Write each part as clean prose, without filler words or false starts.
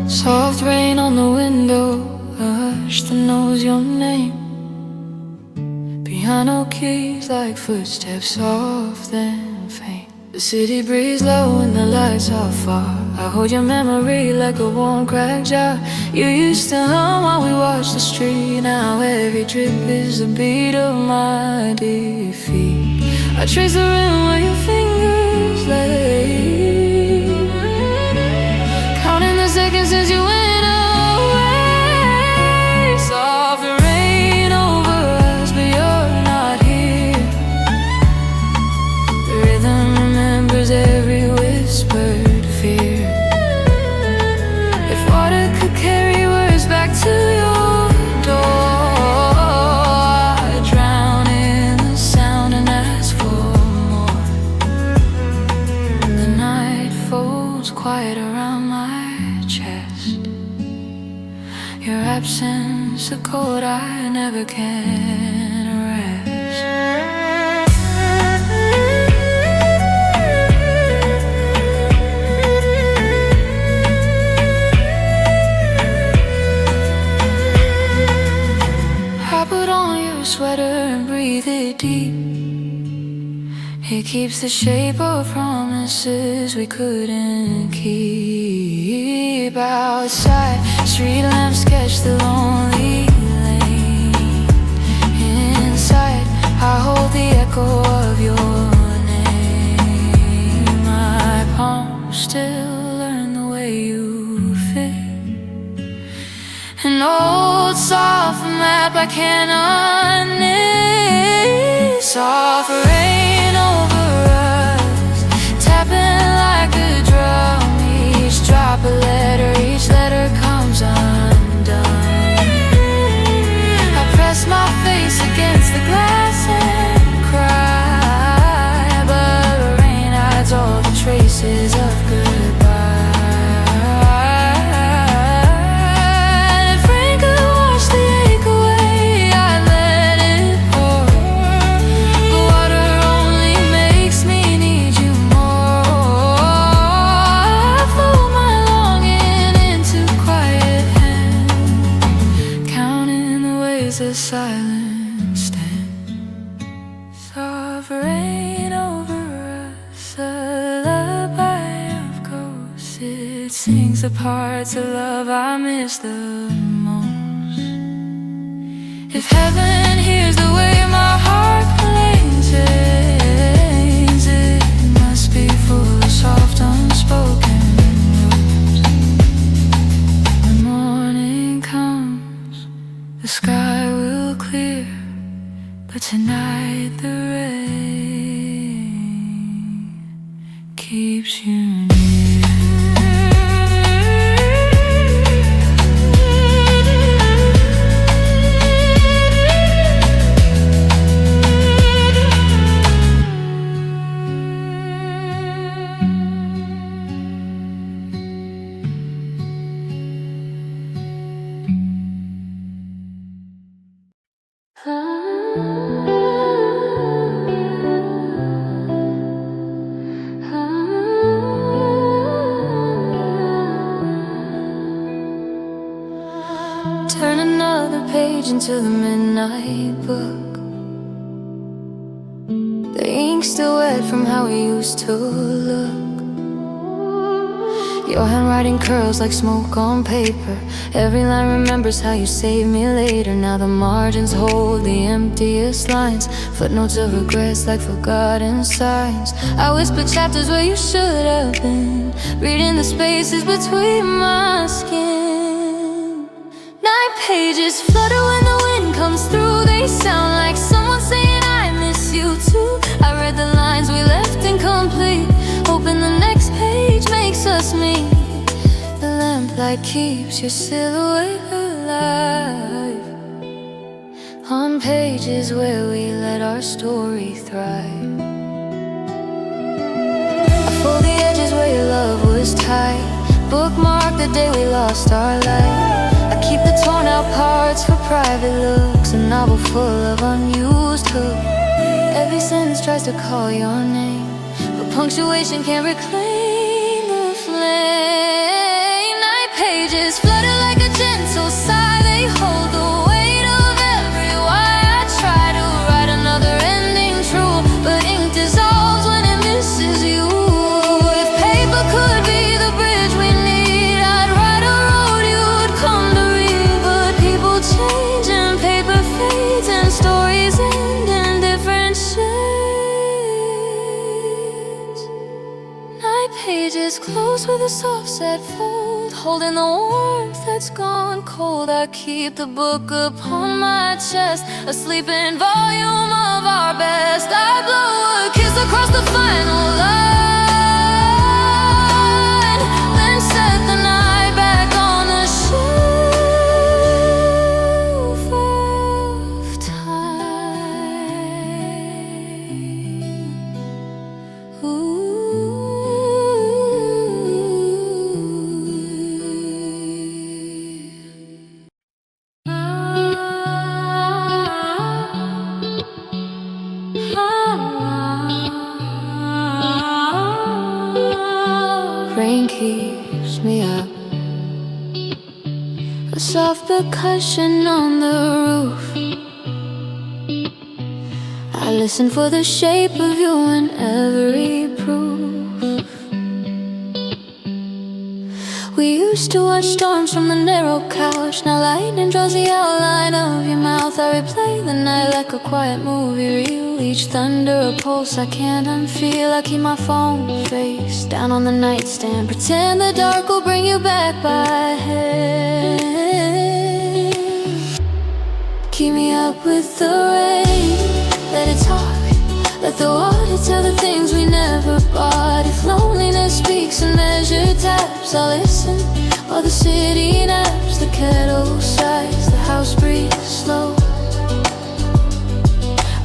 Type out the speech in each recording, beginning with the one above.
Soft rain on the window, a hush that knows your name. Piano keys like footsteps, soft and faint. The city breeze low and the lights are far. I hold your memory like a warm cracked jar. You used to hum while we watched the street. Now every drip is the beat of my defeat. I trace the rim where your fingers lay, counting the seconds since you went away. Soft rain over us, but you're not here. The rhythm remembers every whispered fear. If water could carry words back to your door, I'd drown in the sound and ask for more. The night folds quiet around my chest. Your absence, a cold I never can rest. I put on your sweater and breathe it deep. It keeps the shape of promises we couldn't keep. Outside, street lamps sketch the lonely lane. Inside, I hold the echo of your name. My palms still learn the way you fit. An old soft map I can't unknit. Soft rain over us, tapping like a drum. Each drop a letter, each letter comes undone. I press my face against the glass and cry, but the rain hides all the traces of goodbye. If rain could wash the ache away, I'd let it pour. But water only makes me need you more. I fold my longing into quiet hand, counting the ways that silence stand. Soft rain over us, a lullaby of ghosts. It sings the parts of love I miss the most. If heaven hears the way my heart plays, it must be full of soft unspoken words. When morning comes, the sky will clear, but tonight the rain keeps you near. Turn another page into the midnight book. The ink still wet from how we used to look. Your handwriting curls like smoke on paper. Every line remembers how you saved me later. Now the margins hold the emptiest lines, footnotes of regrets like forgotten signs. I whisper chapters where you should have been, reading the spaces between my skin. Night pages flutter when the wind comes through. They sound like someone saying I miss you too. I read the lines we left incomplete, hoping the next page makes us meet. The lamplight keeps your silhouette alive on pages where we let our story thrive. I fold the edges where your love was tight, bookmark the day we lost our light. I keep the torn out parts for private looks, a novel full of unused hooks. Every sentence tries to call your name, but punctuation can't reclaim the flame. Night pages flutter like a gentle sigh, they hold the weight of every why. I try to write another ending true, but ink dissolves when it misses you. If paper could be the bridge we need, I'd write a road you'd come to read. But people change and paper fades and stories end in different shades. Night pages close with a soft sad fold, holding the warmth that's gone cold. I keep the book upon my chest, a sleeping volume of our best. I blow a kiss across the final line, then set the night back on the shelf of time. Ooh. Rain keeps me up, a soft percussion on the roof. I listen for the shape of you in every proof. We used to watch storms from the narrow couch, now lightning draws the outline of your mouth. I replay the night like a quiet movie reel, each thunder a pulse I can't unfeel. I keep my phone face down on the nightstand, pretend the dark will bring you back by hand. Keep me up with the rain, let it talk, let the water tell the things we never bought. If loneliness speaks in measured taps, I'll listen while the city naps. The kettle sighs, the house breathes slow.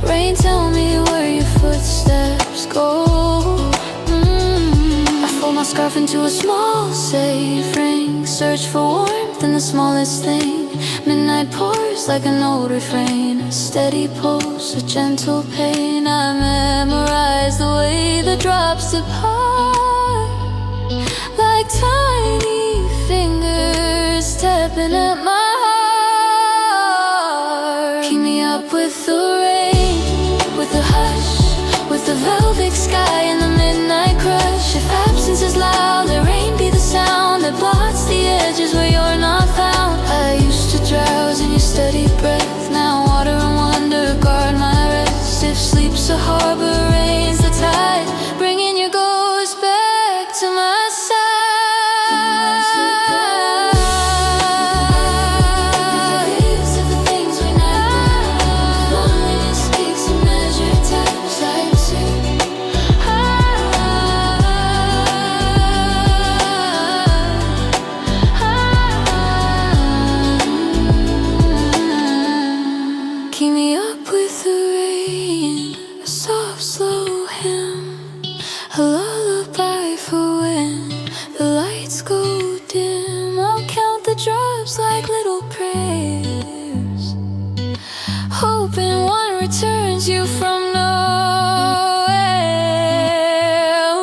Rain, tell me where your footsteps go. I fold my scarf into a small safe ring, search for warmth in the smallest thing. Midnight pours like an old refrain, a steady pulse, a gentle pain. I memorize the way the drops depart, like tiny fingers tapping at my heart. Keep me up with the rain, with the hush, with the velvet sky and the midnight crush. If absence is loud, let rain be the sound that blots the edges where you're not found. I used to drowse in your steady breath, now water and wonder guard my rest. If sleep's a harbor, rain's the tide, bringing your ghost back to my side. Keep me up with the rain, a soft slow hymn, a lullaby for when the lights go dim. I'll count the drops like little prayers, hoping one returns you from nowhere,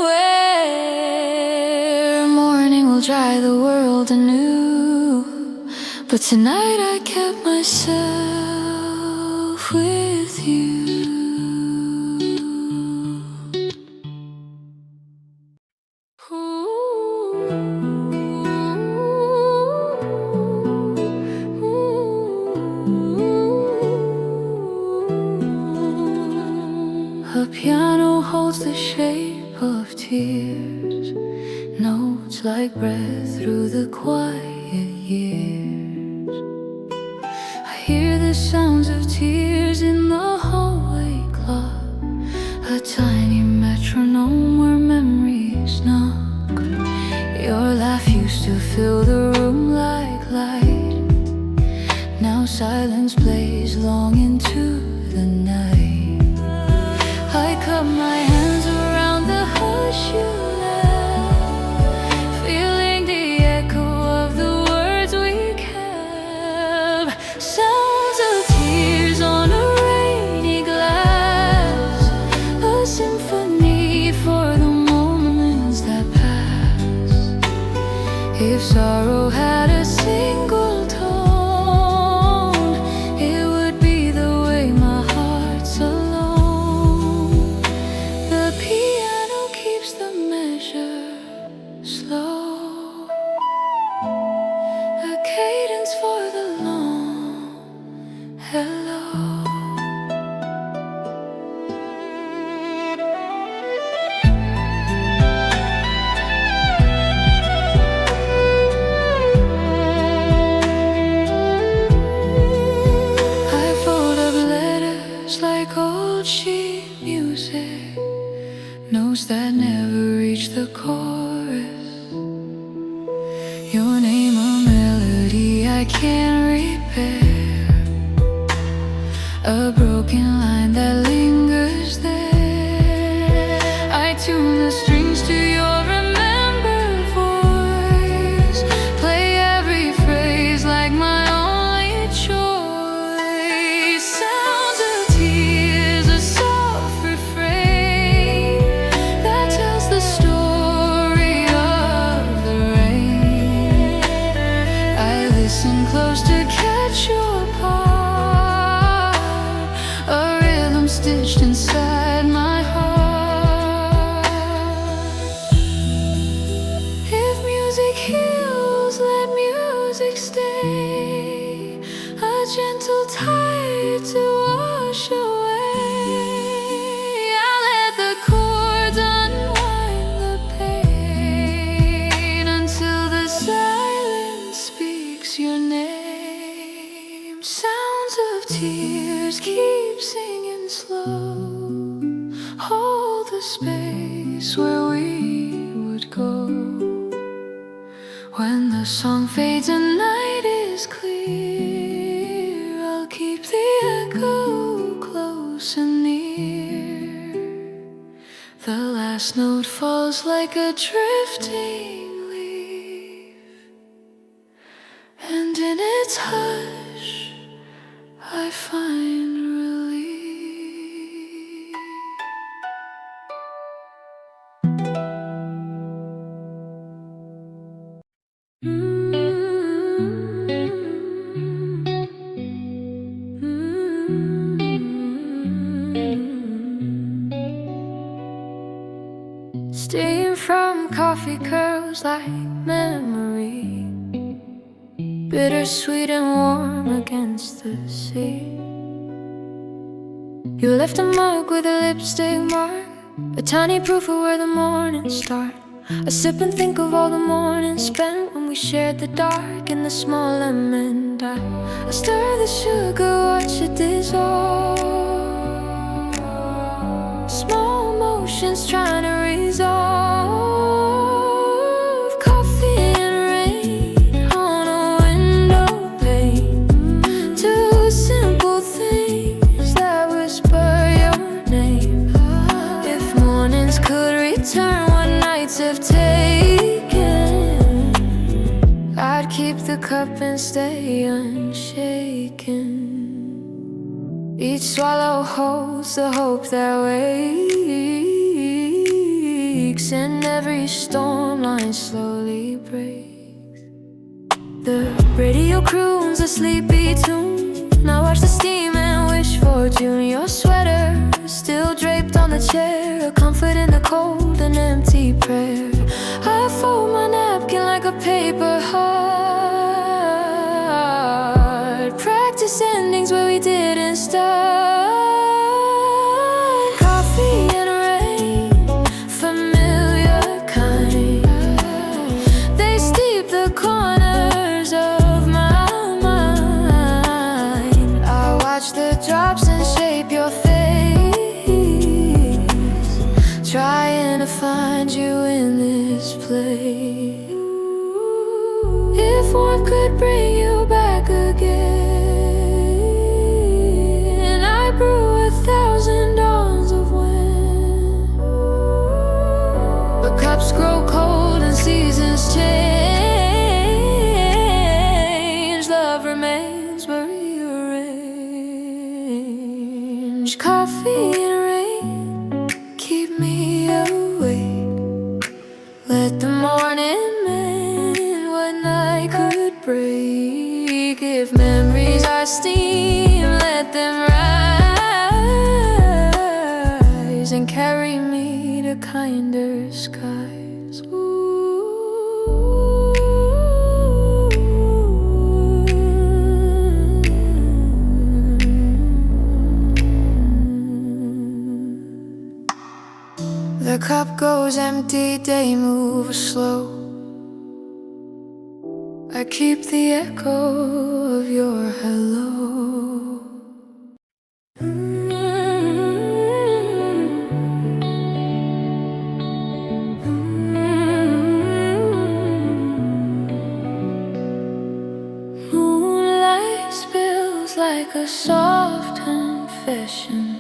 where morning will dry the world anew. But tonight I kept myself with you. A piano holds the shape of tears, notes like breath through the quiet years. I hear the sounds of tears in the hallway clock, a tiny metronome where memories knock. Your laugh used to fill the room like light, now silence plays long into the night. I cup my hands around the hush you left, feeling the echo of the words we kept. notes that never reach the chorus. Your name a melody I can't repair, a broken line that lingers there. I tune the strings to your remembered voice, play every phrase like my only choice. Sounds of tears, a soft refrain that tells the story of the rain. I listen close to catch your part, a rhythm stitched inside my heart. If music heals, let music stay, a gentle tide to wash away. I'll let the chords unwind the pain until the silence speaks your name. Sounds of tears keep singing slow, hold the space where we would go. When the song fades and night is clear, I'll keep the echo close and near. The last note falls like a drifting leaf, and in its hush I find relief. Steam from coffee curls like memory, bittersweet and warm against the sea. You left a mark with a lipstick mark, a tiny proof of where the mornings start. I sip and think of all the mornings spent when we shared the dark in the small lemon dye. I stir the sugar, watch it dissolve, small motions trying to resolve. Coffee and rain on a window pane, two simple things that whisper your name. If mornings could return what nights have taken, I'd keep the cup and stay unshaken. Each swallow holds the hope that wakes, and every storm line slowly breaks. The radio croons a sleepy tune, I watch the steam and wish for June. Your sweater still draped on the chair, a comfort in the cold, an empty prayer. I fold my napkin like a paper heart, practice endings where we didn't start. Coffee and rain, familiar kind, they steep the corners of my mind. I watch the drops and shape your face, trying to find you in this place. If warmth could bring you back again, I brew 1,000 dawns of when. But cups grow cold and seasons change, love remains but rearranged. Coffee and rain keep me awake, let the morning mend what night could break. If memories are steam, let them rise and carry me to kinder skies. The cup goes empty, day moves slow. I keep the echo of your hello. like a soft confession,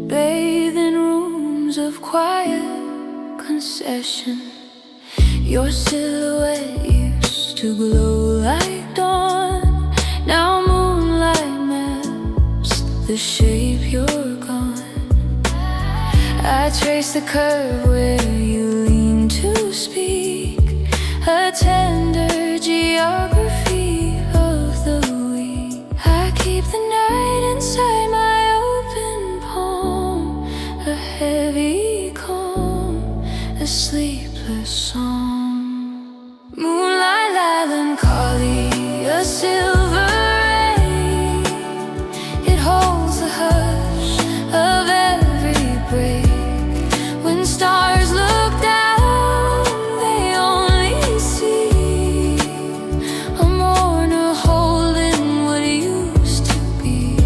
bathe in rooms of quiet concession. Your silhouette used to glow like dawn. Now moonlight maps the shape you're gone. I trace the curve where you lean to speak, a tender geography of the weak. I keep the night inside my open palm, a heavy calm, a sleepless song. Moonlight melancholy, a silver ray, it holds the hush of every break. When stars look down, they only see a mourner holding what used to be.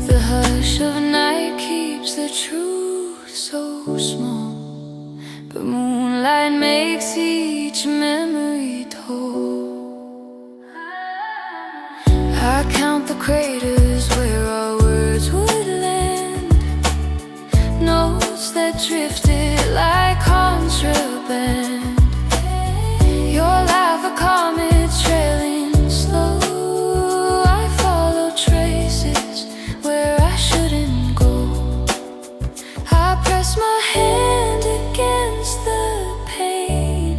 The hush of night keeps the truth so small, but moonlight makes each memory told. I count the craters where our words would land, notes that drifted like contraband. Your laugh a comet trailing slow. I follow traces where I shouldn't go. I press my hand against the pain,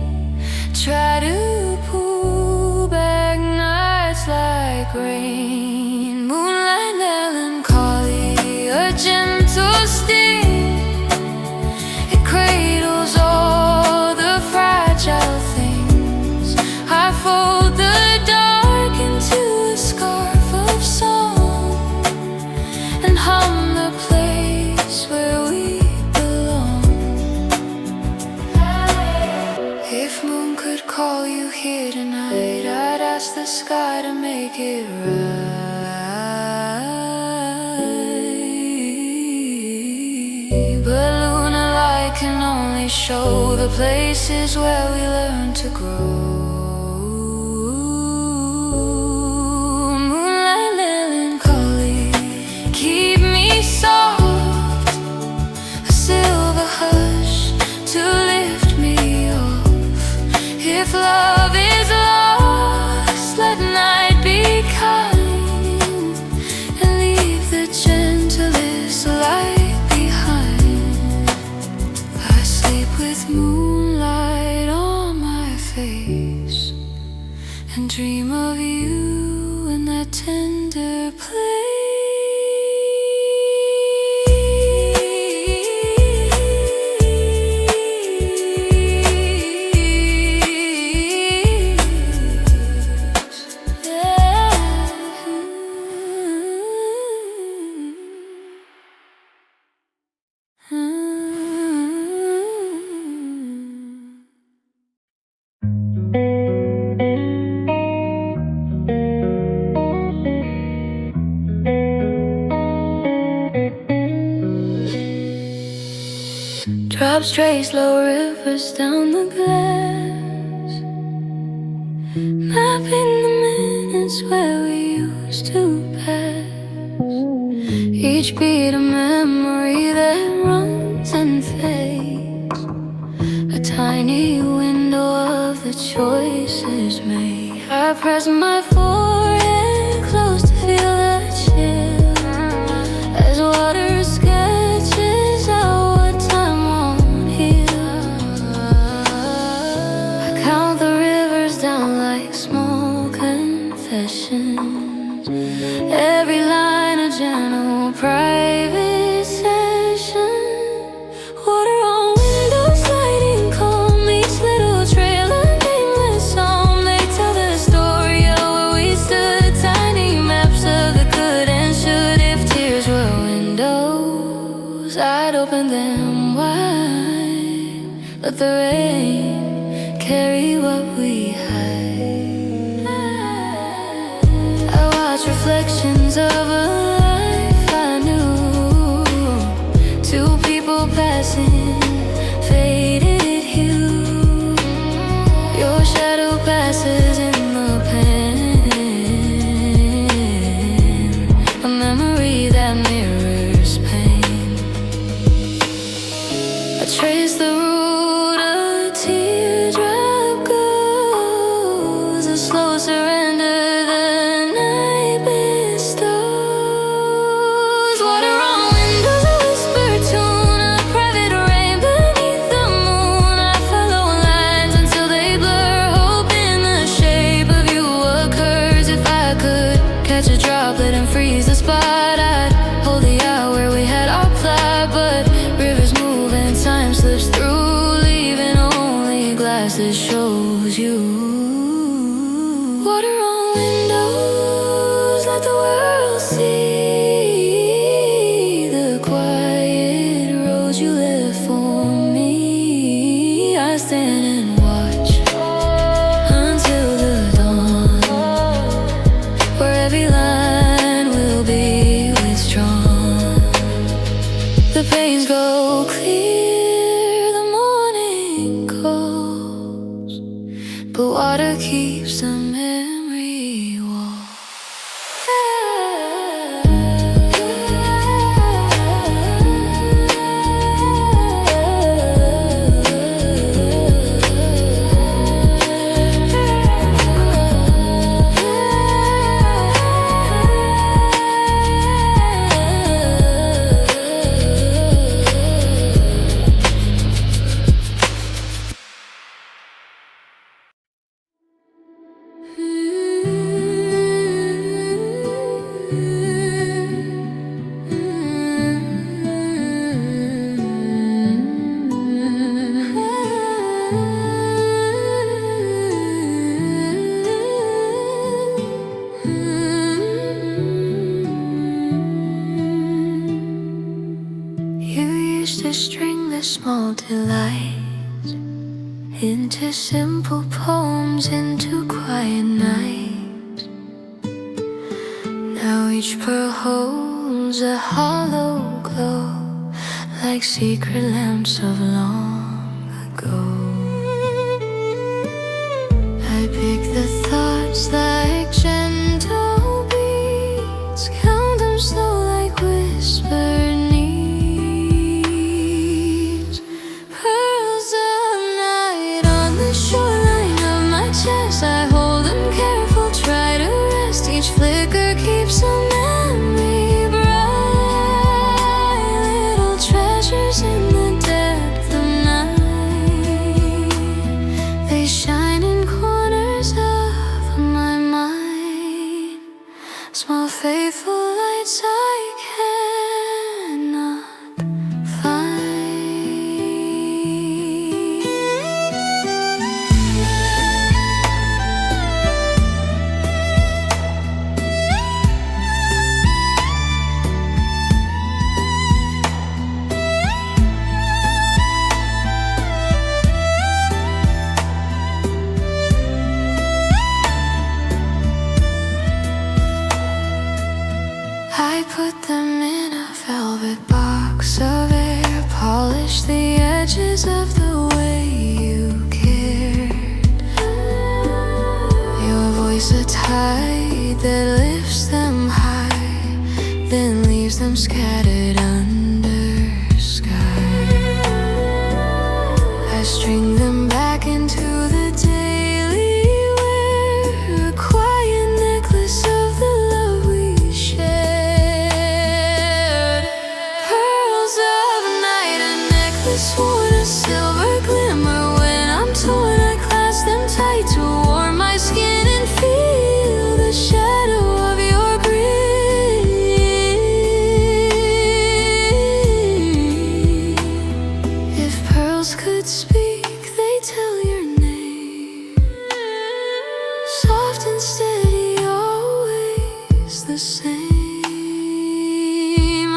try to pull back nights like rain. Moonlight melancholy, a gentle sting, it cradles all the fragile things. I fold the dark into a scarf of song and hum the place where we belong. If moon could call you here tonight, I'd ask the sky to make it right. But lunar light can only show the places where we learn to grow. Moonlight melancholy, keep me soft, a silver hush to lift me off. If love is lost, let night be kind and leave the gentlest light behind. I sleep with moonlight on my face and dream of you in that tender place. Drops trace slow rivers down the glass, mapping the minutes where we used to pass. Each beat a memory that runs and fades, a tiny window of the choices made. I press my forehead close to feel the chill as water sketches out what time won't heal. I count the rivers down like small confessions, every line a gentle private session. Water on windows, lighting calm, each little trail a nameless psalm. They tell the story of where we stood, tiny maps of the good and should. If tears were windows, I'd open them wide, let the rain carry what we hide. I watch reflections of a life I knew, two people passing, faded hue. Your shadow passes in the pen, catch a droplet and freeze the spot. I'd hold the hour where we had our plot, but rivers move and time slips through, leaving only glass that shows you. Water on windows, let the world see the quiet roads you left for me. I stand and watch until the dawn, where every line will be withdrawn. The pains go clear, the morning calls, but water keeps the memory warm. You used to string the small delights into simple poems, into quiet nights. Now each pearl holds a hollow glow, like secret lamps of long ago. I pick the thoughts like gentle beats, count them slow like whispered needs. Pearls of night on the shoreline of my chest, I hold them careful, try to rest. Each flicker keeps a memory bright, little treasures in the depth of night. They shine in corners of my mind, small faithful lights I cannot I put them in a velvet box of air, polish the edges of the way you cared. Your voice a tide that lifts them high, then leaves them scattered under sky. I string them back into the daily wear, a quiet necklace of the love we shared. Pearls of night, a necklace worn a silver glimmer. When I'm torn, I clasp them tight to warm my skin and feel the shadow of your grip. If pearls could speak, they tell your name, soft and steady, always the same.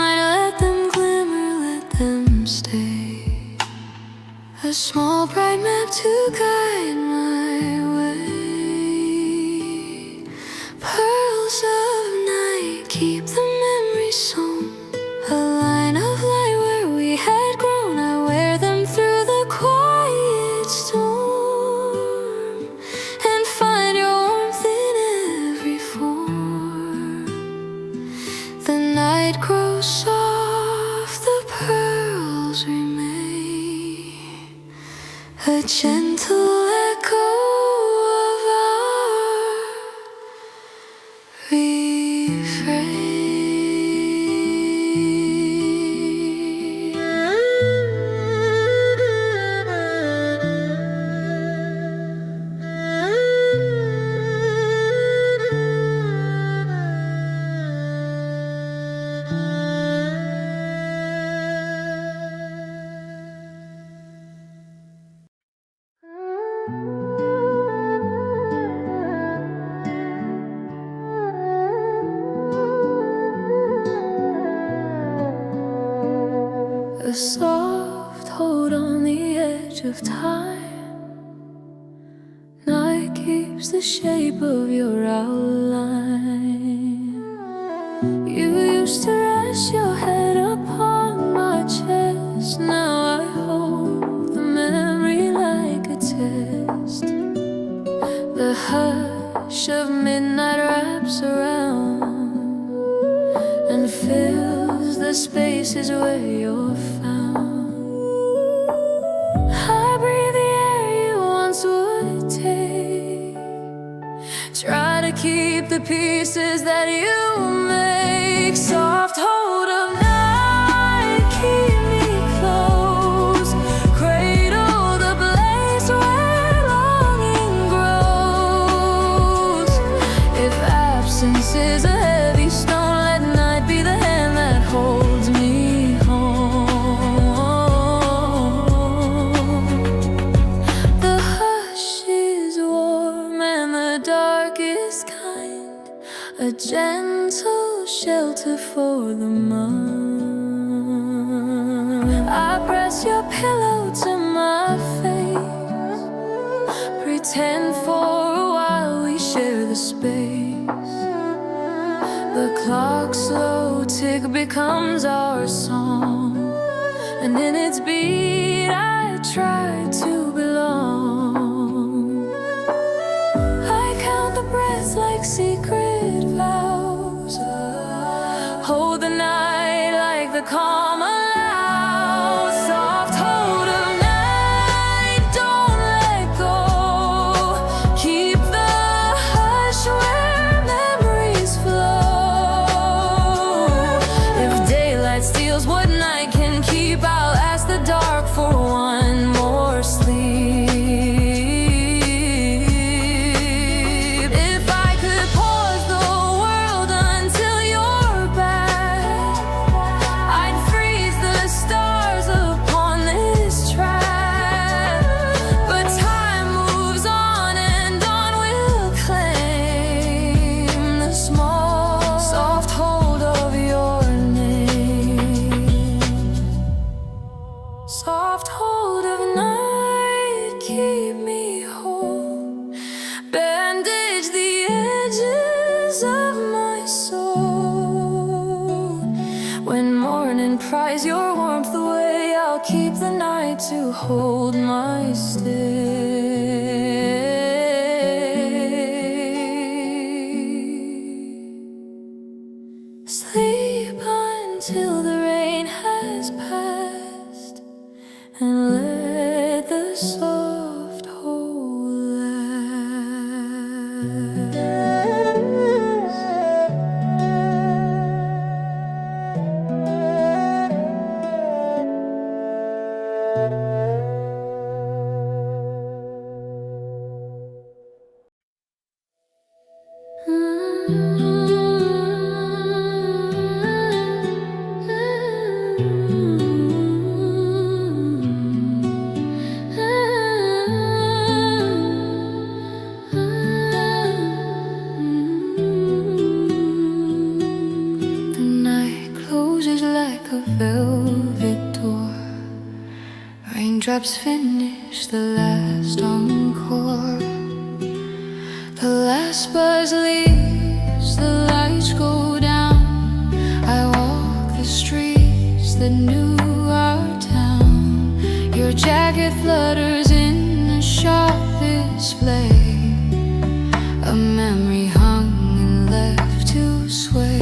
I'd let them glimmer, let them stay, a small bright map to guide my way. Pearls of night keep the memories sewn, a line of light where we had grown. I wear them through the quiet storm and find your warmth in every form. The night grows soft, the pearls remain, a gentle echo of our refrain. soft hold on the edge of time. Night keeps the shape of your outline. You used to rest your head upon my chest. Now I hold the memory like a test. The hush of midnight wraps around and fills the spaces where you're found. I breathe the air you once would take. Try to keep the pieces that you make. Soft hold of night, keep me close. Cradle the place where longing grows. If absence is a heavy stone, let night be the hand that holds me home. The hush is warm and the dark is kind, a gentle shelter for the mind. I press your pillow to my face, pretend for a while we share the space. The clock's slow tick becomes our song, and in its beat I try to belong. I count the breaths like secret vows, hold the night like the calm allows. Soft hold of night, don't let go. Keep the hush where memories flow. If daylight steals what night can keep, I'll ask the dark for one more sleep. If I could pause the world until you're back, I'd freeze the stars upon this track. But time moves on and on will claim the small, soft hold of your name. Soft hold of night, keep me whole. Bandage the edges of my soul. When morning pries your warmth away, I'll keep the night to hold my stay. Sleep until the rain has passed, and let the soft hold The night closes like a velvet door. Raindrops finish the last encore. The last buzz leaves, the lights go down. I walk the streets that knew our town. Your jacket flutters in the shop display. A memory hung and left to sway.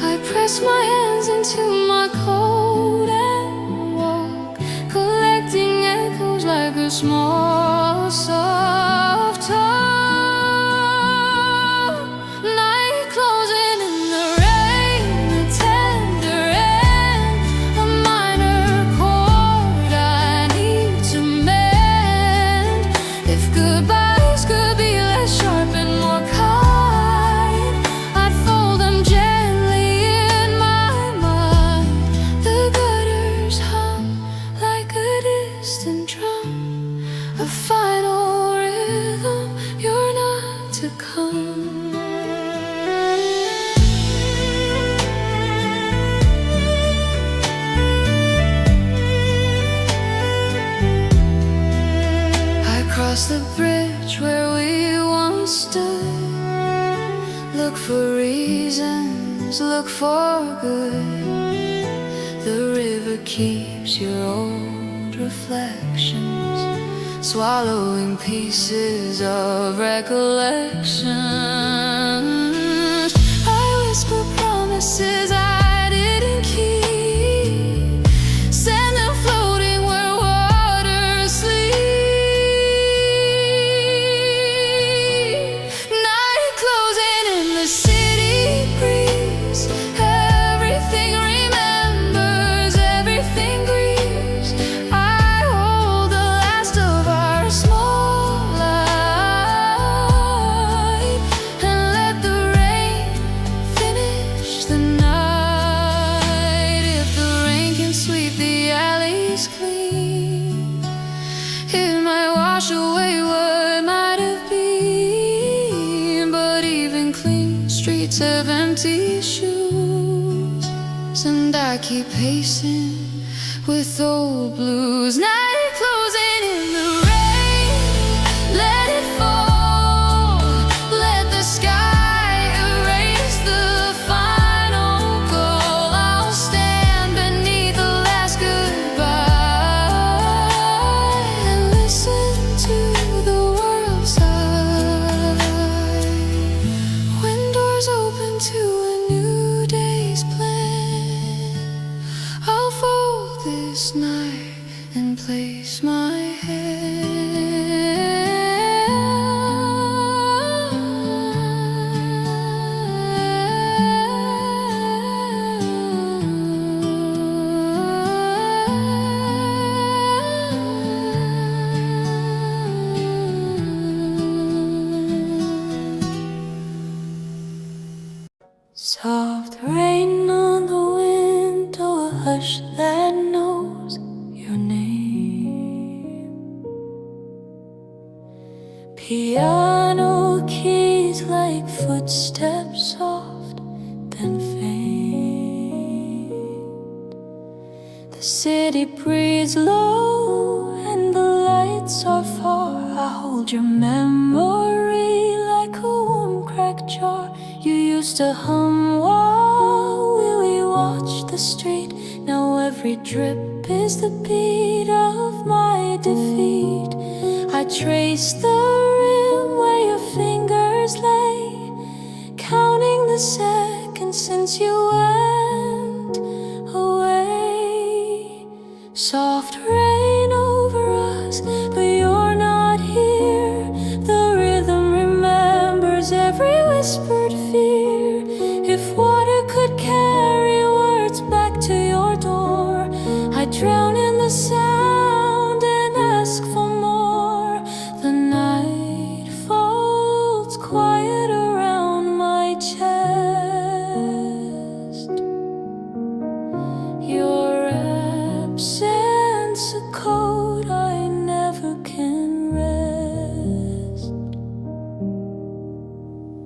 I press my hands into my coat and walk, collecting echoes like a small soft talk. Night closing in the rain, a tender end, a minor chord Cross the bridge where we once stood. Look for reasons, look for good. The river keeps your old reflections, swallowing pieces of recollection. I whisper promises I didn't keep, send them floating where water sleep. Night closing in the city breeze, everything remembers, everything grieves. I hold the last of our small life and let the rain finish the night. If the rain can sweep the alleys clean, it might wash away what might have been. But even clean streets have empty shoes, and I keep pacing with old blues. Night closing in the rain, let it fall, let the sky erase the final goal. I'll stand beneath the last goodbye and listen to the world sigh. When doors open to a new day's plan, I'll fold this night and place my Soft rain on the window, a hush that knows your name. Piano keys like footsteps, soft then faint. The city breathes low and the lights are far. I hold your memory like a warm cracked jar. You used to hum while we watched the street. Now every drip is the beat of my defeat. I trace the rim where your fingers lay, counting the seconds since you went away. Soft rain over us, but you're not here. The rhythm remembers every whispered fear. If water could carry words back to your door, I'd drown in the sound and ask for more. The night folds quiet around my chest. Your absence a code I never can rest.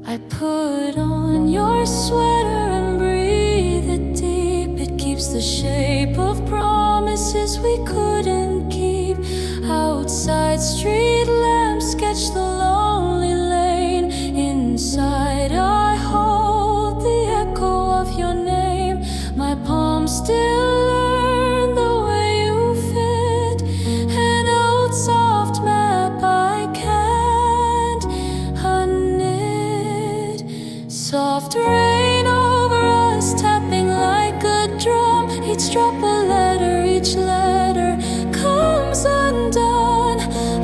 I put on your sweater and breathe it deep. It keeps the shape of promises we couldn't keep. Outside, street lamps sketch the lonely lane. Inside, I hold the echo of your name. My palms still learn the way you fit. An old soft map I can't unknit. Soft rain over us, tapping like a drum. Each drop a letter, each letter comes undone.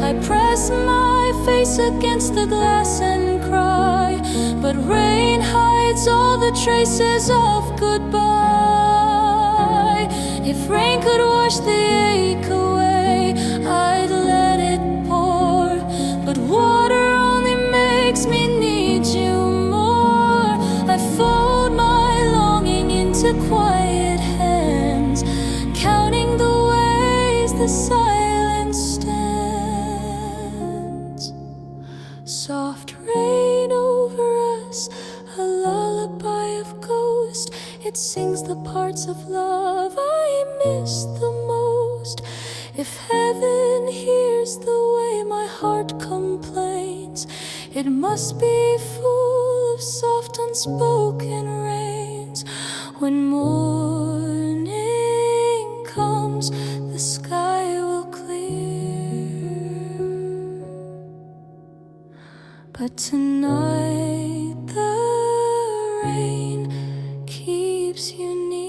I press my face against the glass and cry, but rain hides all the traces of goodbye. If rain could wash the ache away, I'd let it pour. But water only makes me need you more. I fold my longing into quiet hands, counting the ways the silence stands. Soft rain over us, a lullaby of ghost. It sings the parts of love I miss the most. If heaven hears the way my heart complains, it must be full of soft unspoken rains. When morning comes, the sky will clear, but tonight the rain keeps you near.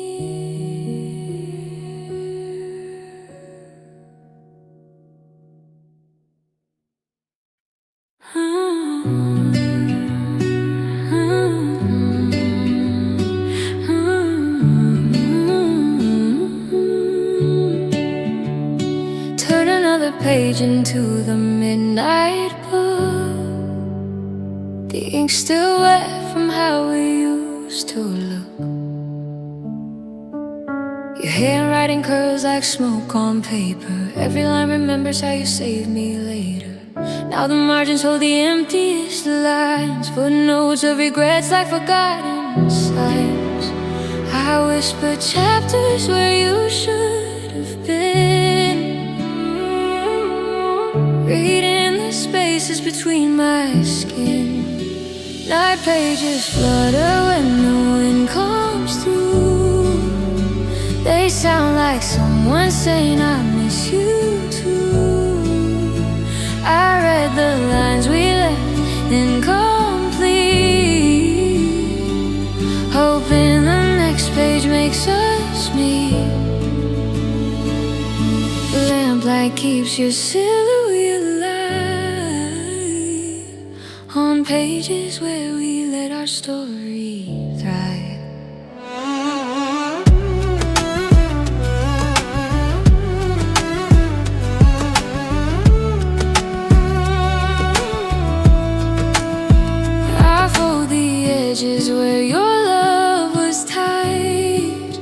Turn another page into the midnight book. The ink's still wet from how we used to look. Your handwriting curls like smoke on paper. Every line remembers how you saved me later. Now the margins hold the emptiest lines, footnotes of regrets like forgotten signs. I whisper chapters where you should have been, reading the spaces between my skin. Night pages flutter when the wind comes through. They sound like someone saying I miss you too. I read the lines we left incomplete, hoping the next page makes us meet. The lamplight keeps your silhouette alive on pages where we let our story thrive. Where your love was tight,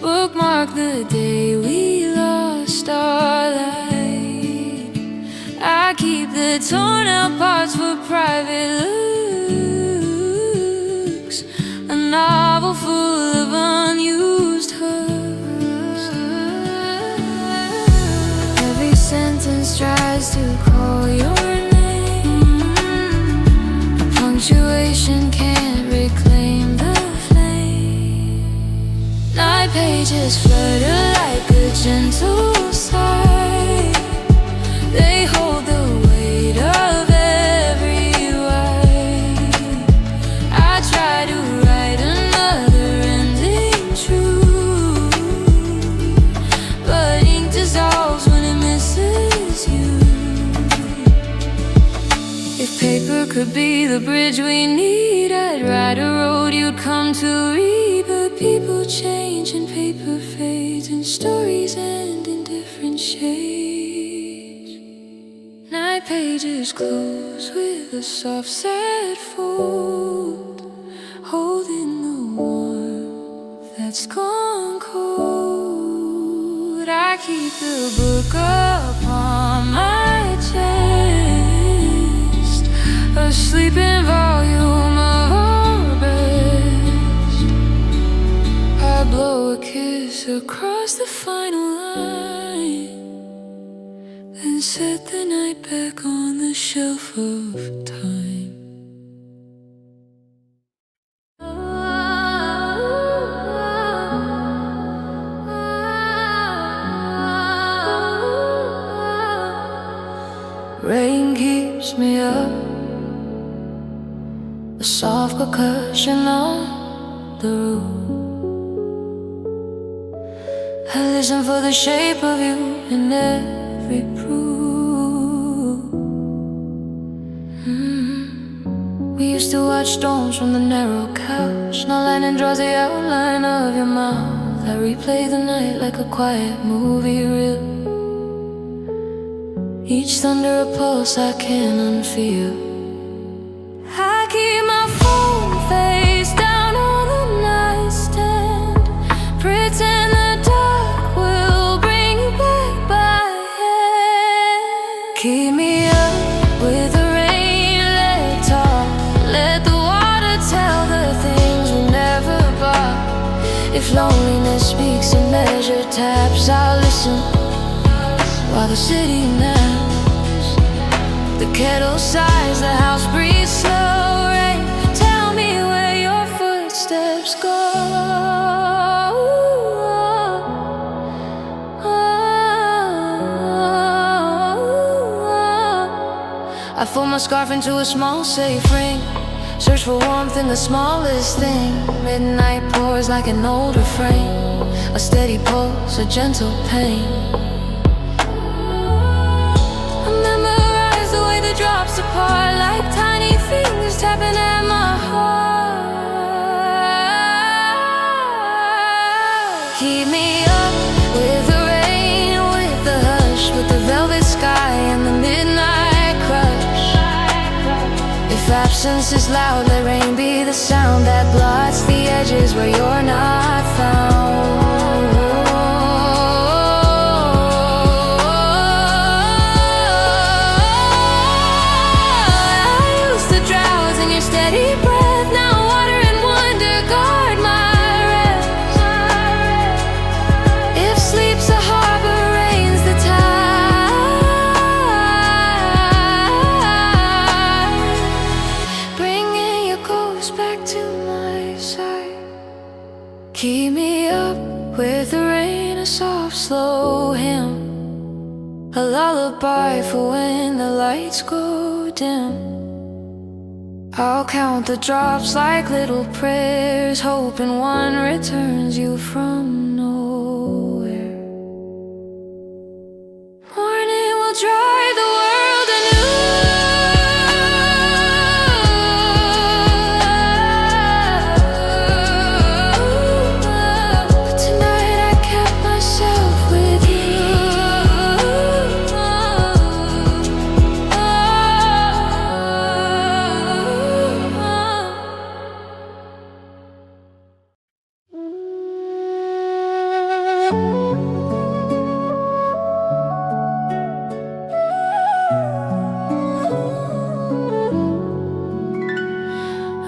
bookmark the day we lost our light. I keep the torn out parts for private looks, a novel full of unused hooks. Every sentence tries to call your name, punctuation can't reclaim the flame. Night pages flutter like a gentle sigh. They hold the weight of every word. I try to write another ending true, but ink dissolves when it misses you. If paper could be the bridge we need, I'd write a road you'd come to read. But people change and paper fades, and stories end in different shades. Night pages close with a soft sad fold, holding the warmth that's gone cold. I keep the book upon my chest, a sleeping volume of our best. I blow a kiss across the final line, then set the night back on the shelf of time. Rain keeps me up, the soft percussion on the roof. I listen for the shape of you in every proof. We used to watch storms from the narrow couch. Now lightning draws the outline of your mouth. I replay the night like a quiet movie reel. Each thunder a pulse I can't unfeel. I keep my phone face down on the nightstand, pretend the dark will bring you back by hand. Keep me up with the rain, let it talk. Let the water tell the things we never bought. If loneliness speaks in measured taps, I'll listen. while the city naps. The kettle sighs, the house breathes slow rain. Tell me where your footsteps go. I fold my scarf into a small safe ring, search for warmth in the smallest thing. Midnight pours like an old refrain, a steady pulse, a gentle pain. I memorize the way the drops apart, like tiny fingers tapping at my heart. Keep me up with the rain, with the hush, with the velvet sky and the midnight crush. If absence is loud, let rain be the sound that blots the edges where you're not found. I used to drowse in your steady breath, now water and wonder guard my rest. If sleep's a harbor, rain's the tide, bringing your ghost back to my side. Keep me up with the rain, a soft, slow hymn, a lullaby for when the lights go dim. I'll count the drops like little prayers, hoping one returns you from nowhere. Morning will dry the world anew, but tonight I kept myself with you.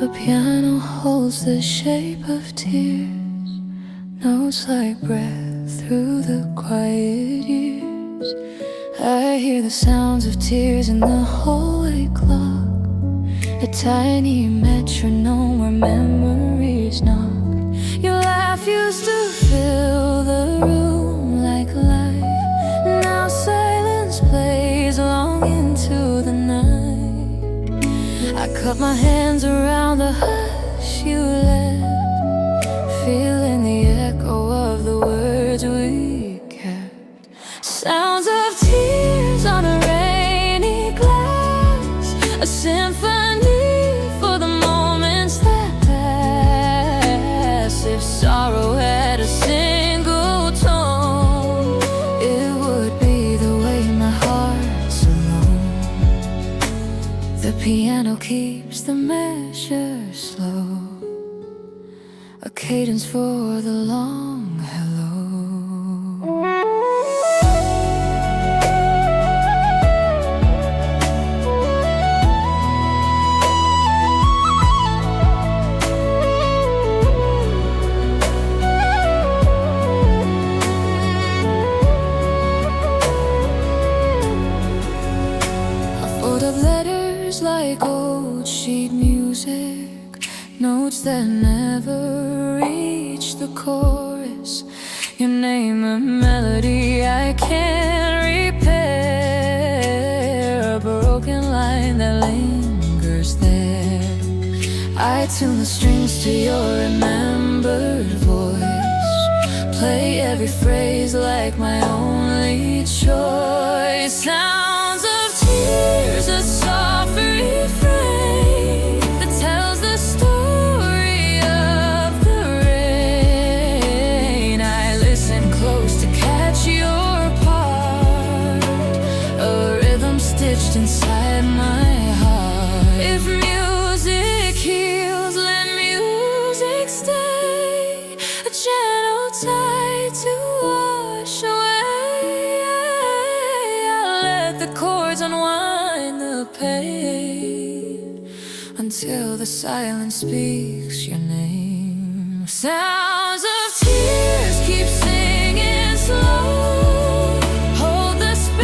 The piano holds the shape of tears, notes like breath through the quiet years. I hear the sounds of tears in the hallway clock, a tiny metronome where memories knock. Your laugh used to fill the room like life, now silence plays long into the night. I cup my hands around the hush you left, feeling the echo of the words we kept. Sounds of tears on a rainy glass, a symphony for the moments that pass. If sorrow had a single tone, it would be the way my heart's alone. The piano keeps the measure slow, a cadence for the long hello. I fold up letters like old sheet music, notes that never reach the chorus. Your name a melody I can't repair, a broken line that lingers there. I tune the strings to your remembered voice, play every phrase like my only choice. Sounds of tears, a soft refrain that tells the story of the rain. I listen close to catch your part, a rhythm stitched inside my heart. If music heals, let music stay, a gentle tide to wash away. I'll let the chords unwind the pain until the silence speaks your name. Sounds of tears keep singing slow, hold the space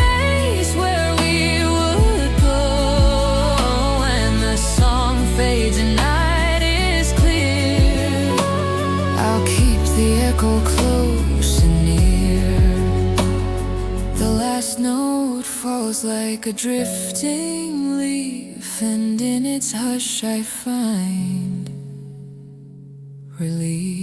echo close and near. The last note falls like a drifting leaf, and in its hush I find relief.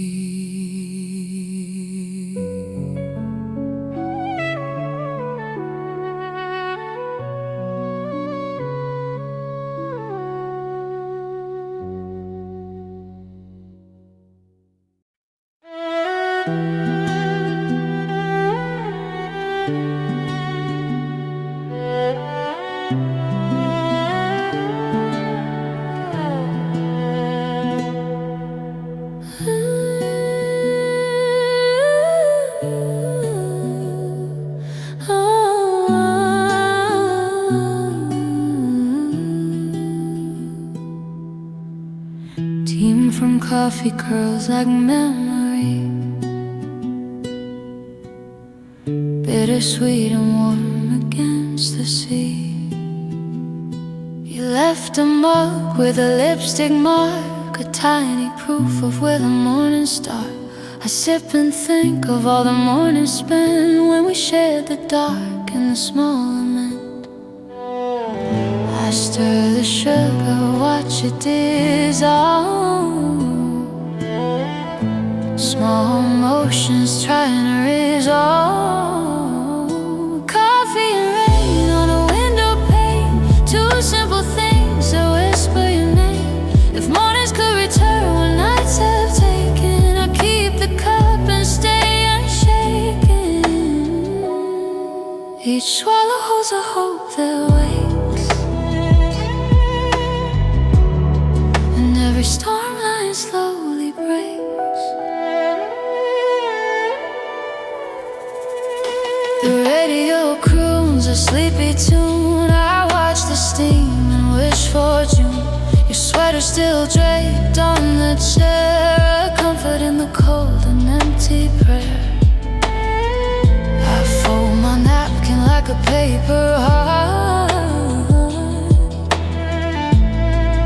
Team from coffee curls like memory, bittersweet and warm against the sea. You left a mug with a lipstick mark, a tiny proof of where the morning start. I sip and think of all the mornings spent when we shared the dark and the small lament. I stir the sugar, watch it dissolve. Small emotions trying to resolve. Coffee and rain on a window pane, two simple things that whisper your name. If mornings could return when nights have taken, I'd keep the cup and stay unshaken. Each swallow holds a hope that wakes, and every storm line slowly breaks. The radio croons a sleepy tune. I watch the steam and wish for June. Your sweater still draped on the chair, a comfort in the cold, an empty prayer. I fold my napkin like a paper heart,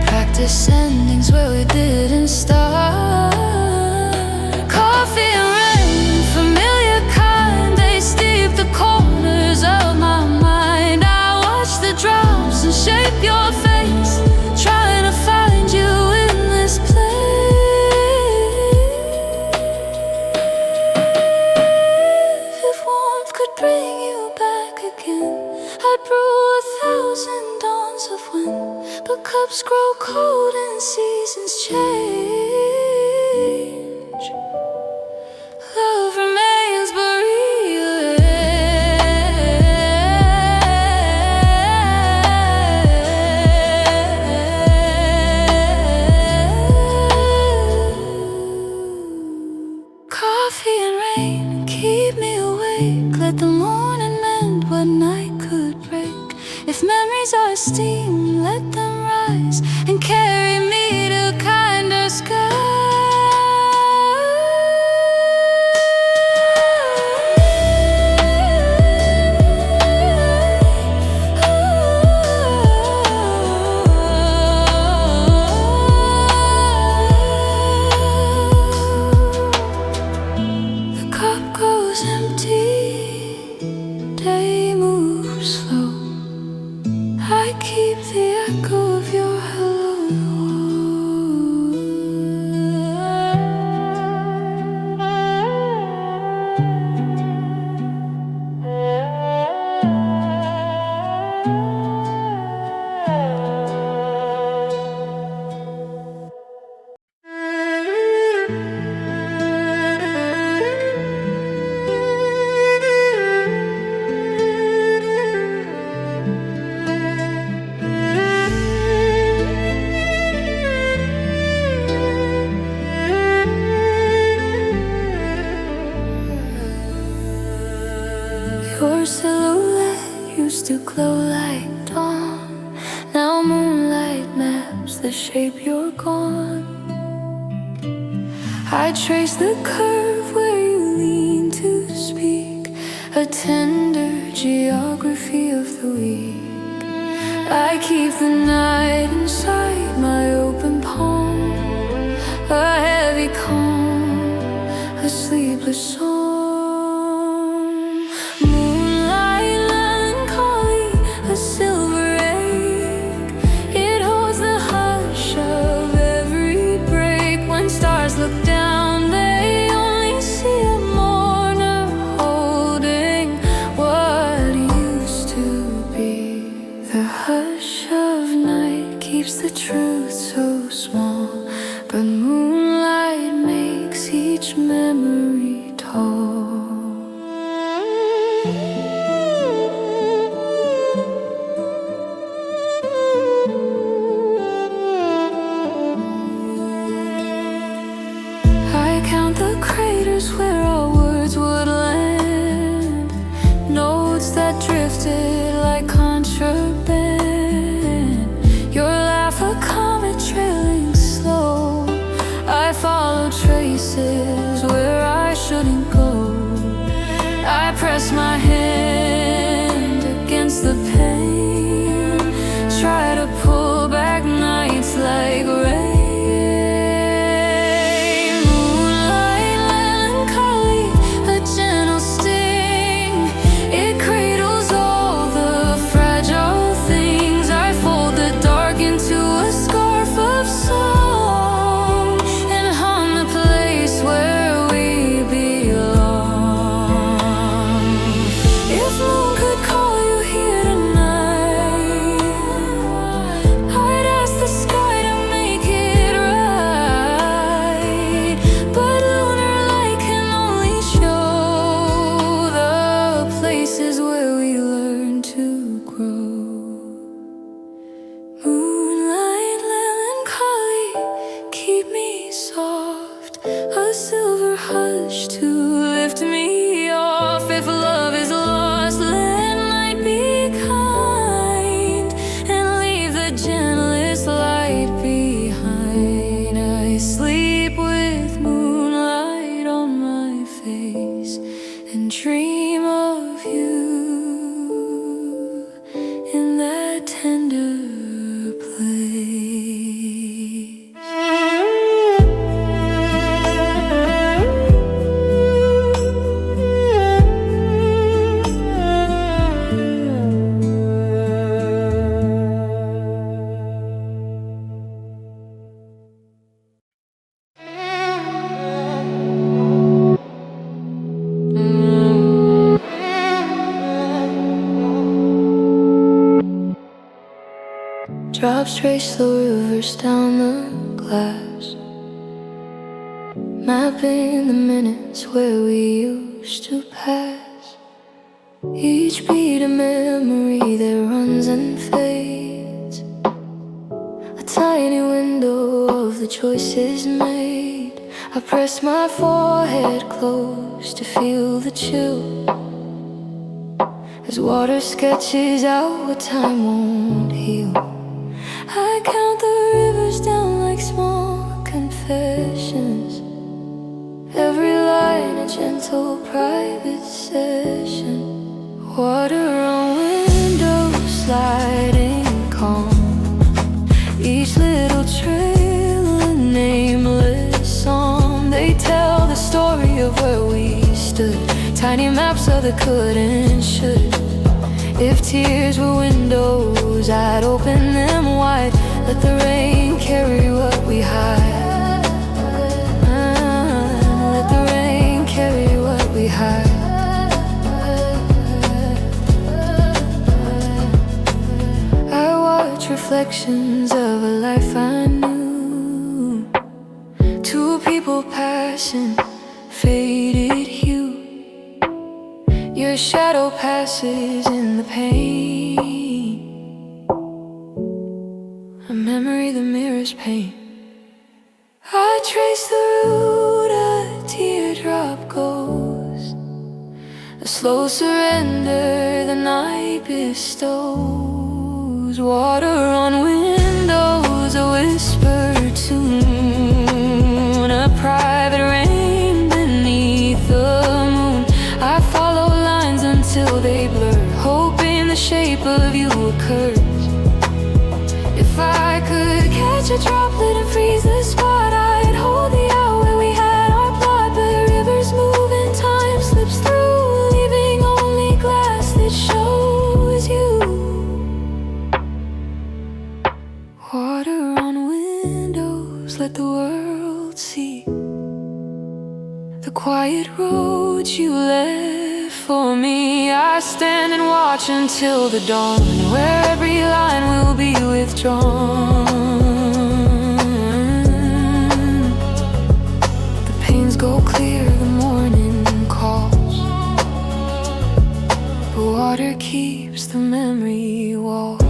practice endings where we didn't start. Coffee and rain, familiar kind, they steep the corners of my mind. I watch the drops and shape your face, trying to find you in this place. If warmth could bring you back again, I'd brew 1,000 dawns of wind. But cups grow cold and seasons change. Love remains buried. Coffee and rain keep me awake. Let the morning mend what night could break. If memories are steam, let them rise and carry me to kinder skies. The cup goes empty, day moves slow. I keep the echo of your hello. Your silhouette used to glow like dawn. Now moonlight maps the shape you're gone. I trace the curve where you lean to speak, a tender geography of the week. I keep the night inside my open palm, a heavy calm, a a sleepless song. Moonlight melancholy, a silver egg. It holds the hush of every break. When stars look down, they only see a mourner holding what used to be. The hush of night keeps the truth so small, but moonlight makes each memory tall. I count the craters where our words would land, notes that drifted like contraband. Your laugh a comet trailing slow. I follow traces where I shouldn't go. I press my hand against the pain, try to pull back nights like rain. Moonlight melancholy, a gentle sting. It cradles all the fragile things. I fold the dark into a scarf of song and hum the place where we belong. If moon could call you here tonight, I'd ask the sky to make it right. But lunar light can only show the places where we learn to grow. Moonlight melancholy, keep me soft, a silver hush to lift me off. If love is lost, let night be kind and leave the gentlest light behind. I sleep with moonlight on my face and dream of you in that tender place. Drops trace the rivers down the glass, mapping the minutes where we used to pass. Each beat a memory that runs and fades, a tiny window of the choices made. I press my forehead close to feel the chill, as water sketches out what time won't heal. I count the rivers down like small confessions, every line a gentle private session. Water on windows sliding calm, each little trail a nameless song. They tell the story of where we stood, tiny maps of the could and should. If tears were windows, I'd open them wide, let the rain carry what we hide. Let the rain carry what we hide. I watch reflections of a life I knew, two people passing, faded hue. Your shadow passes in the pain, a memory that mirrors pain. I trace the route a teardrop goes, a slow surrender the night bestows. Water on windows, a whispered tune, a private rain beneath the moon. I follow lines until they blur, hoping the shape of you occurs. If I could catch a droplet and freeze the spot, I'd hold the hour where we had our plot. But rivers pearls let the world see the quiet roads you left for me. I stand and watch until the dawn, where every line will be withdrawn. The panes go clear, the morning calls, but water keeps the memory walls.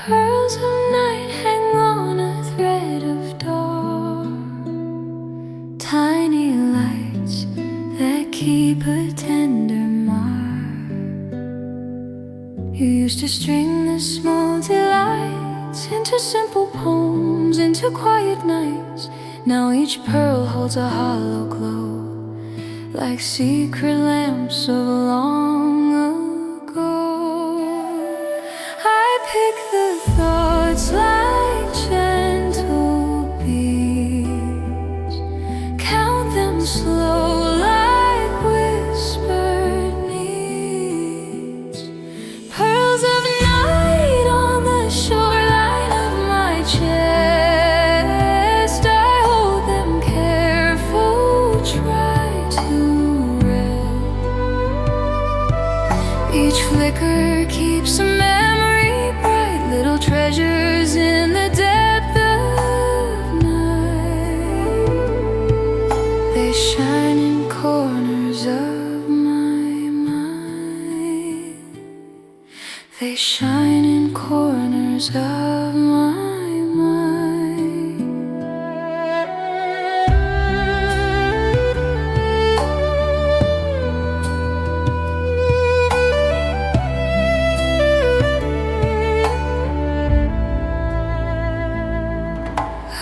Pearls of night hang on a thread of dawn, tiny lights that keep a tender mark. You used to string the small delights into simple poems, into quiet nights. Now each pearl holds a hollow glow, like secret lamps of long ago. I pick the thoughts like gentle bees, count them slow like whispered needs. Pearls of night on the shoreline of my chest, I hold them careful, try to rest. Each flicker keeps a memory bright, little treasures in the depth of night. They shine in corners of my mind. They shine in corners of my mind.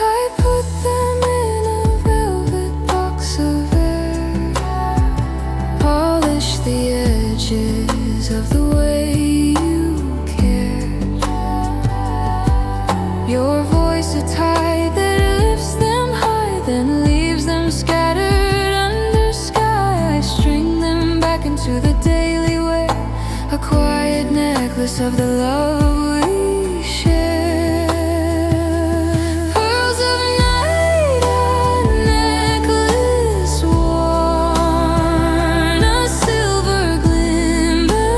I put them in a velvet box of air, polish the edges of the way you cared. Your voice a tide that lifts them high, then leaves them scattered under sky. I string them back into the daily wear, a quiet necklace of the love we share. Pearls of night, a necklace worn, a silver glimmer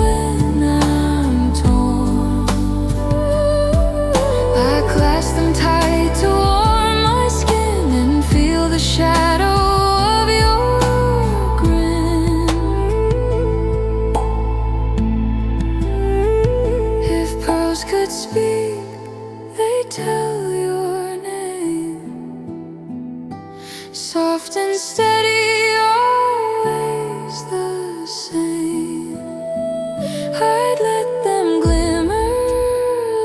when I'm torn. I clasp them tight to warm my skin and feel the shadow of your grin. If pearls could speak, they'd tell your name, soft and steady, always the same. I'd let them glimmer,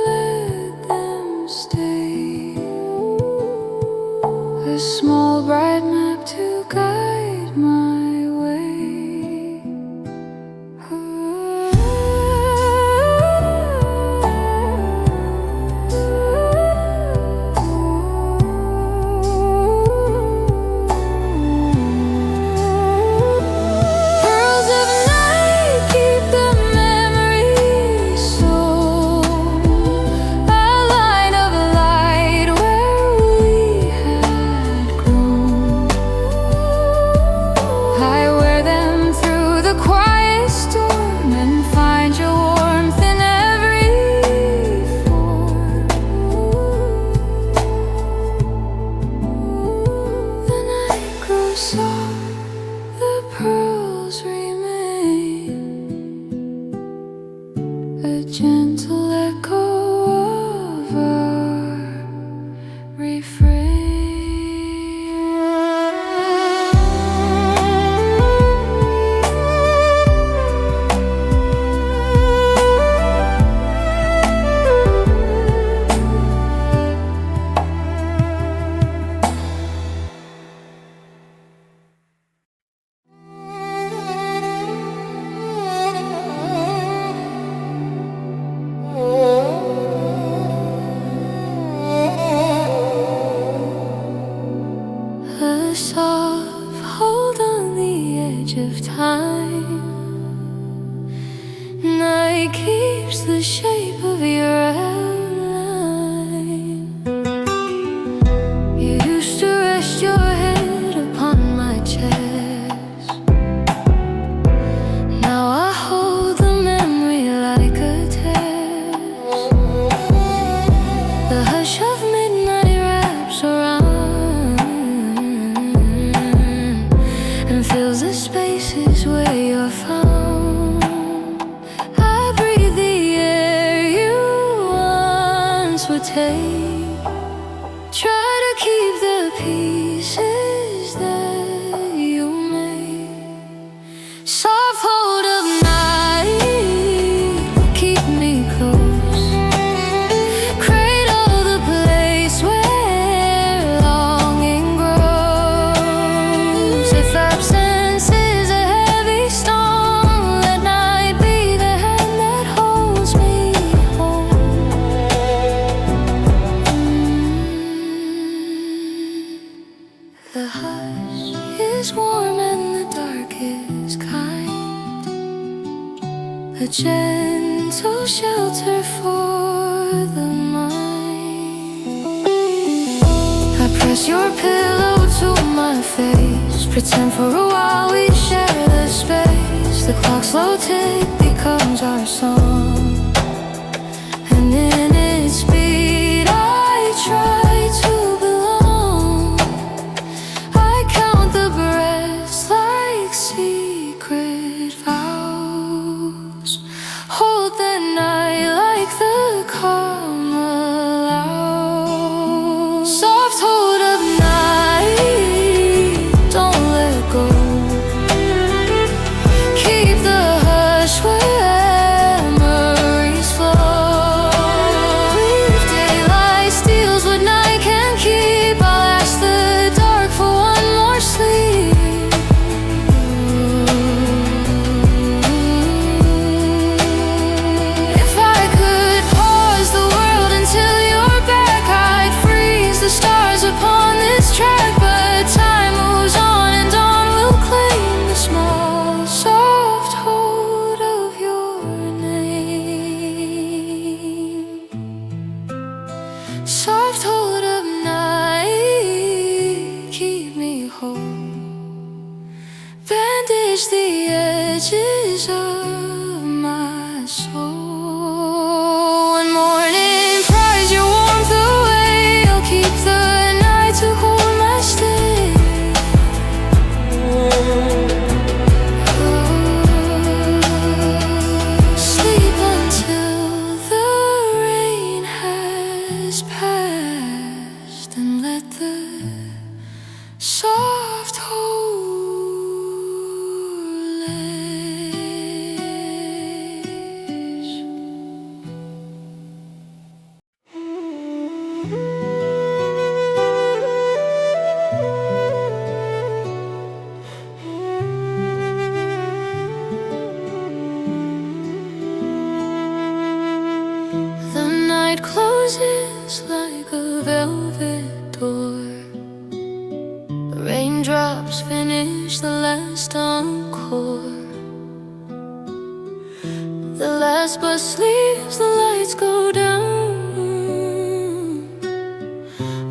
let them stay, a small bright map to guide my way. Pearls of night keep the memory so, a line of light where we had grown. I wear them through the quiet storm and find your warmth in every form. The night grows soft, the pearls remain, a gentle echo of our refrain. a soft hold on the edge of time. Night keeps the shape of your outline. You used to rest your head upon my chest. Now I hold the memory like a test. The hush of midnight wraps around and fills the spaces where you're found. Take. Try to keep the pieces that you made. Soft hold of night, keep me close. Cradle the place where longing grows. If absence is a heavy stone, let night be the hand that holds me home. The hush is warm and the dark is kind, a gentle shelter for the mind. I press your pillow to my face, pretend for a while we share the space. The clock's slow tick becomes our song, and in its beat I try to secret vows. Hold the night like the calm allows. Soft hold of night, don't let go. Keep the hush where memories flow. If daylight steals what night can keep, I'll ask the dark for one more sleep. Upon this track, but time moves on and dawn will claim the small soft hold of your name. Soft hold of night, keep me whole. Bandage the edges of my soul. When morning pries your warmth away, I'll keep the to hold my stay. Sleep until the rain has passed, and let the soft hold lace. Night closes like a velvet door. Raindrops finish the last encore. The last bus leaves, the lights go down.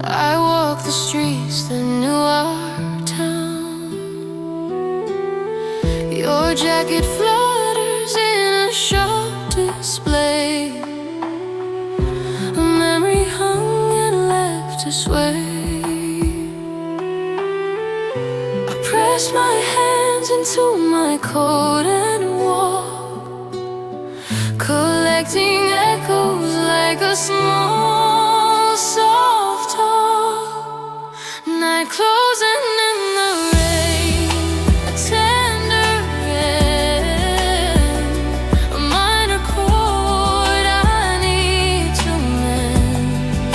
I walk the streets that knew our town. Your jacket flutters in a shop display. To sway, I press my hands into my coat and walk, collecting echoes like a small soft talk. Night closing in the rain, a tender end, a minor chord I need to mend.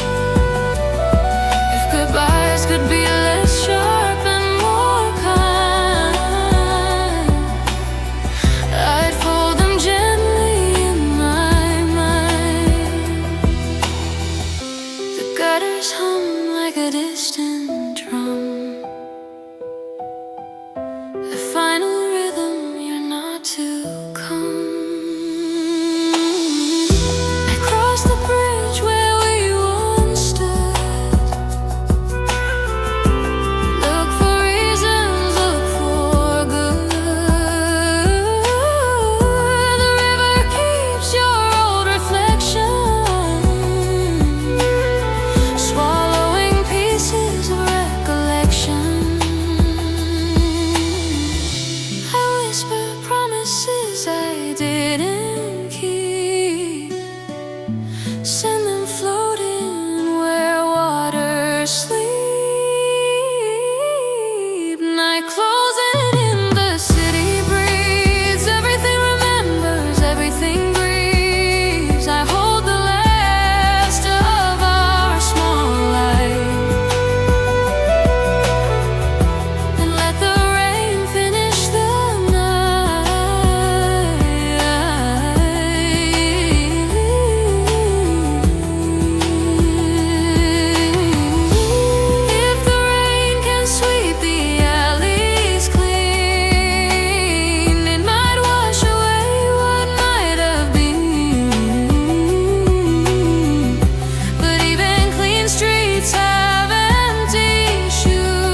Goodbyes could be less sharp and more kind. I'd fold them gently in my mind. closing in, the city breathes. Everything remembers, everything grieves. I hold the last of our small life and let the rain finish the night. If the rain can sweep the alleys clean, it might wash away what might have been. But even clean streets have empty shoes,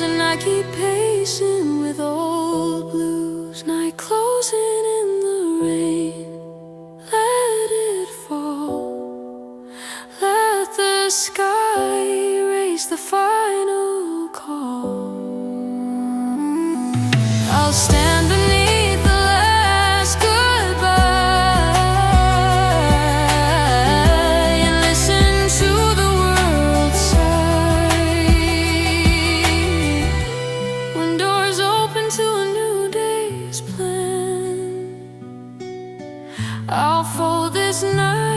and I keep pacing with old blues. Night closing in the rain, let it fall. Let the sky erase the final call. I'll stand beneath the last goodbye and listen to the world sigh. When doors open to a new day's plan, I'll fold this night